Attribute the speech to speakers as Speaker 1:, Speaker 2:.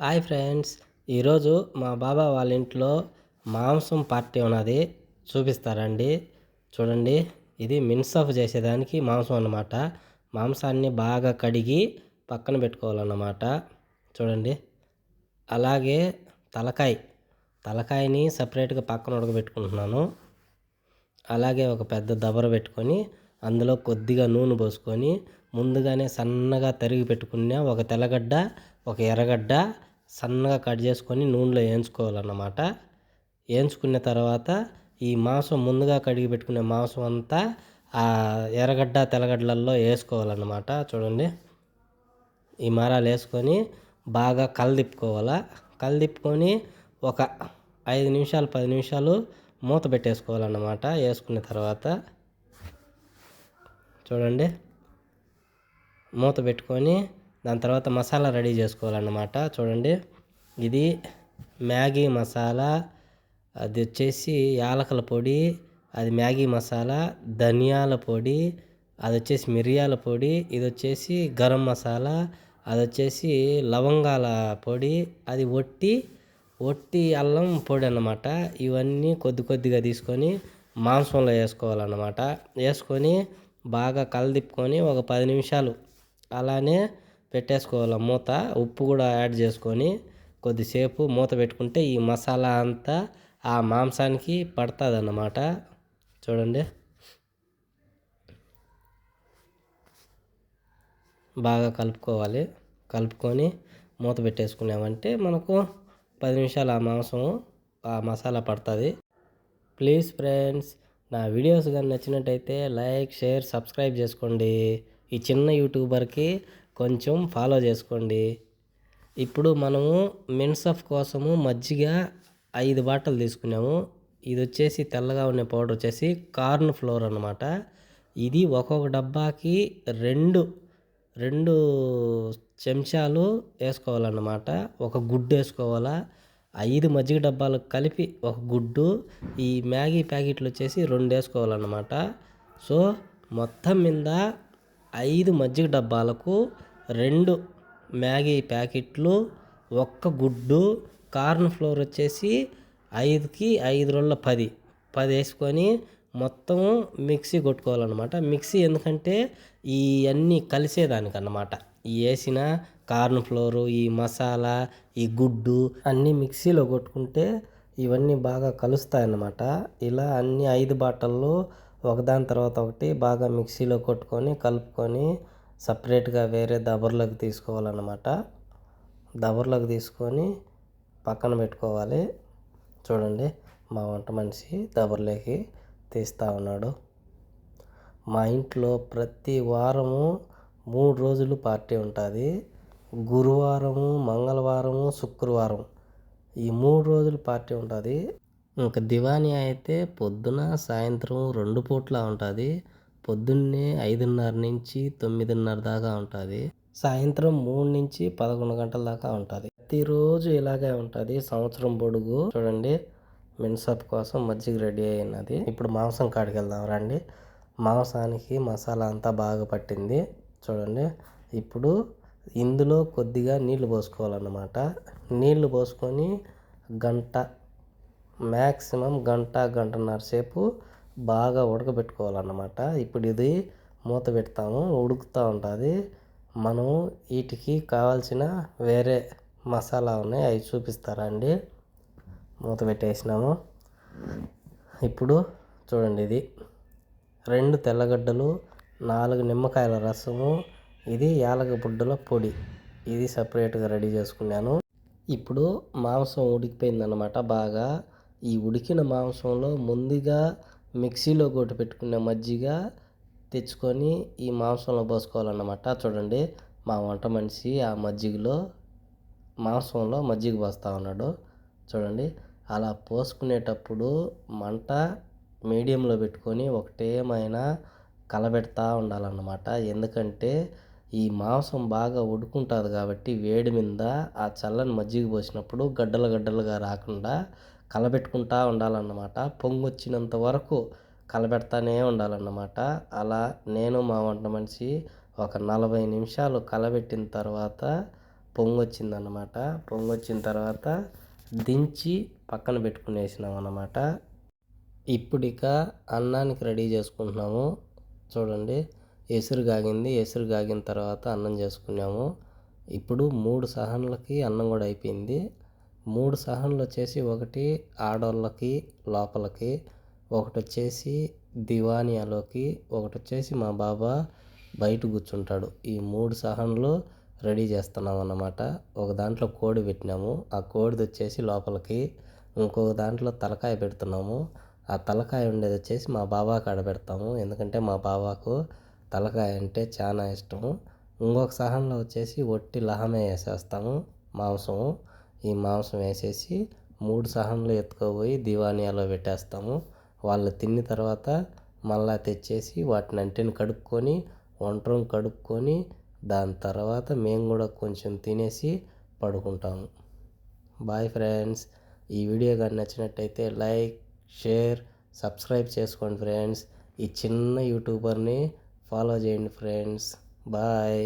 Speaker 1: Hi friends, ఈరోజు మా బాబా వాళ్ళ ఇంట్లో మాంసం పార్టీ ఉన్నది. చూపిస్తారండి. చూడండి, ఇది మిన్సఫ్ చేసేదానికి మాంసం అన్నమాట. మాంసాన్ని బాగా కడిగి పక్కన పెట్టుకోవాలన్నమాట. చూడండి, అలాగే తలకాయని సపరేట్గా పక్కన ఉడకబెట్టుకుంటున్నాను. అలాగే ఒక పెద్ద దబర పెట్టుకొని అందులో కొద్దిగా నూనె పోసుకొని ముందుగానే సన్నగా తరిగి పెట్టుకున్న ఒక తెల్లగడ్డ, ఒక ఎర్రగడ్డ సన్నగా కట్ చేసుకొని నూనెలో వేయించుకోవాలన్నమాట. వేయించుకున్న తర్వాత ఈ మాంసం ముందుగా కడిగి పెట్టుకునే మాంసం అంతా ఆ ఎర్రగడ్డ తెల్లగడ్డలలో వేసుకోవాలన్నమాట. చూడండి, ఈ మరాలు వేసుకొని బాగా కలదిప్పుకోవాలా. కలదిప్పుకొని ఒక 5 నిమిషాలు 10 నిమిషాలు మూత పెట్టేసుకోవాలన్నమాట. వేసుకున్న తర్వాత చూడండి, మూత పెట్టుకొని దాని తర్వాత మసాలా రెడీ చేసుకోవాలన్నమాట. చూడండి, ఇది మ్యాగీ మసాలా, అది వచ్చేసి యాలకుల పొడి, అది మ్యాగీ మసాలా, ధనియాల పొడి, అది వచ్చేసి మిరియాల పొడి, ఇది వచ్చేసి గరం మసాలా, అది వచ్చేసి లవంగాల పొడి, అది ఒట్టి అల్లం పొడి అన్నమాట. ఇవన్నీ కొద్దిగా తీసుకొని మాంసంలో వేసుకోవాలన్నమాట. వేసుకొని బాగా కలదిప్పుకొని ఒక 10 నిమిషాలు అలానే పెట్టేసుకోవాలి మూత. ఉప్పు కూడా యాడ్ చేసుకొని కొద్దిసేపు మూత పెట్టుకుంటే ఈ మసాలా అంతా ఆ మాంసానికి పడుతుంది అన్నమాట. చూడండి, బాగా కలుపుకోవాలి. కలుపుకొని మూత పెట్టేసుకున్నామంటే మనకు 10 నిమిషాలు ఆ మాంసం ఆ మసాలా పడుతుంది. ప్లీజ్ ఫ్రెండ్స్, నా వీడియోస్ కానీ నచ్చినట్టయితే లైక్, షేర్, సబ్స్క్రైబ్ చేసుకోండి. ఈ చిన్న యూట్యూబర్కి కొంచెం ఫాలో చేసుకోండి. ఇప్పుడు మనము మిన్సఫ్ కోసము మజ్జిగ 5 బాటలు తీసుకున్నాము. ఇది వచ్చేసి తెల్లగా ఉన్న పౌడర్ వచ్చేసి కార్న్ ఫ్లోర్ అన్నమాట. ఇది ఒక్కొక్క డబ్బాకి రెండు చెంచాలు వేసుకోవాలన్నమాట. ఒక గుడ్డు వేసుకోవాలా. 5 మజ్జిగ డబ్బాలకు కలిపి ఒక గుడ్డు, ఈ మ్యాగీ ప్యాకెట్లు వచ్చేసి 2 వేసుకోవాలన్నమాట. సో మొత్తం మీద 5 మజ్జిగ డబ్బాలకు 2 మ్యాగీ ప్యాకెట్లు, ఒక్క గుడ్డు, కార్న్ ఫ్లోర్ వచ్చేసి 5కి 5 రోళ్ళ 10 వేసుకొని మొత్తం మిక్సీ కొట్టుకోవాలన్నమాట. మిక్సీ ఎందుకంటే ఈ అన్నీ కలిసేదానికన్నమాట. ఈ వేసిన కార్న్ ఫ్లోరు, ఈ మసాలా, ఈ గుడ్డు అన్నీ మిక్సీలో కొట్టుకుంటే ఇవన్నీ బాగా కలుస్తాయన్నమాట. ఇలా అన్ని 5 బాటల్లో ఒకదాని తర్వాత ఒకటి బాగా మిక్సీలో కొట్టుకొని కలుపుకొని సపరేట్గా వేరే దబర్లోకి తీసుకోవాలన్నమాట. దబర్లోకి తీసుకొని పక్కన పెట్టుకోవాలి. చూడండి, మా వంట మనిషి దబర్లోకి తీస్తూ ఉన్నాడు. మా ఇంట్లో ప్రతి వారము 3 రోజులు పార్టీ ఉంటుంది. గురువారము, మంగళవారము, శుక్రవారం ఈ 3 రోజులు పార్టీ ఉంటుంది. ఇంకా దివానీ అయితే పొద్దున సాయంత్రం 2 పూట్ల ఉంటుంది. పొద్దున్నే 5:30 నుంచి 9:30 దాకా ఉంటుంది. సాయంత్రం 3 నుంచి 11 గంటల దాకా ఉంటుంది. ప్రతిరోజు ఇలాగే ఉంటుంది సంవత్సరం పొడుగు. చూడండి, మిన్సప్ కోసం మజ్జిగ రెడీ అయినది. ఇప్పుడు మాంసం కాడికి వెళ్దాం రండి. మాంసానికి మసాలా అంతా బాగా పట్టింది. చూడండి, ఇప్పుడు ఇందులో కొద్దిగా నీళ్లు పోసుకోవాలన్నమాట. నీళ్లు పోసుకొని మ్యాక్సిమం గంటన్నర సేపు బాగా ఉడకబెట్టుకోవాలన్నమాట. ఇప్పుడు ఇది మూత పెడతాము, ఉడుకుతూ ఉంటుంది. మనం వీటికి కావాల్సిన వేరే మసాలా ఉన్నాయి, అవి చూపిస్తారండి. మూత పెట్టేసినాము. ఇప్పుడు చూడండి, ఇది 2 తెల్లగడ్డలు, 4 నిమ్మకాయల రసము, ఇది యాలక బుడ్డల పొడి, ఇది సపరేట్గా రెడీ చేసుకున్నాను. ఇప్పుడు మాంసం ఉడికిపోయిందన్నమాట బాగా. ఈ ఉడికిన మాంసంలో ముందుగా మిక్సీలో కొట్టి పెట్టుకున్న మజ్జిగ తెచ్చుకొని ఈ మాంసంలో పోసుకోవాలన్నమాట. చూడండి, మా వంట మనిషి ఆ మాంసంలో మజ్జిగ పోస్తూ ఉన్నాడు. చూడండి, అలా పోసుకునేటప్పుడు మంట మీడియంలో పెట్టుకొని ఒకటేమైనా కలబెడతా ఉండాలన్నమాట. ఎందుకంటే ఈ మాంసం బాగా ఉడుకుంటుంది కాబట్టి వేడి మీద ఆ చల్లని మజ్జిగ పోసినప్పుడు గడ్డలుగా రాకుండా కలబెట్టుకుంటూ ఉండాలన్నమాట. పొంగు వచ్చినంత వరకు కలబెడతానే ఉండాలన్నమాట. అలా నేను మా వంట మనిషి ఒక 40 నిమిషాలు కలబెట్టిన తర్వాత పొంగొచ్చిందన్నమాట. పొంగొచ్చిన తర్వాత దించి పక్కన పెట్టుకునేసినాం అన్నమాట. ఇప్పుడు ఇక అన్నానికి రెడీ చేసుకుంటున్నాము. చూడండి, ఎసురు కాగింది. ఎసురు కాగిన తర్వాత అన్నం చేసుకున్నాము. ఇప్పుడు 3 సహన్లకి అన్నం కూడా అయిపోయింది. 3 సహన్లు వచ్చేసి ఒకటి ఆడోళ్ళకి లోపలికి, ఒకటి వచ్చేసి దివానియాలోకి, ఒకటి వచ్చేసి మా బాబా బయట కూర్చుంటాడు. ఈ 3 సహన్లు రెడీ చేస్తున్నాం అన్నమాట. ఒక దాంట్లో కోడి పెట్టినాము. ఆ కోడిది వచ్చేసి లోపలికి, ఇంకొక దాంట్లో తలకాయ పెడుతున్నాము. ఆ తలకాయ ఉండేది వచ్చేసి మా బాబా కాడ పెడతాము. ఎందుకంటే మా బాబాకు తలకాయ అంటే చాలా ఇష్టము. ఇంకొక సహన్లో వచ్చేసి ఒట్టి లహమే వేసేస్తాము, మాంసము. ఈ మాంసం వేసేసి 3 సహన్లు ఎత్తుకుపోయి దివానియాలో పెట్టేస్తాము. వాళ్ళు తిన్న తర్వాత మళ్ళా తెచ్చేసి వాటిని అంటిని కడుక్కొని, వంటరం కడుక్కొని, దాని తర్వాత మేము కూడా కొంచెం తినేసి పడుకుంటాము. Bye friends. ఈ వీడియో కానీ నచ్చినట్టయితే లైక్, షేర్, సబ్స్క్రైబ్ చేసుకోండి ఫ్రెండ్స్. ఈ చిన్న యూట్యూబర్ని ఫాలో చేయండి ఫ్రెండ్స్. బాయ్.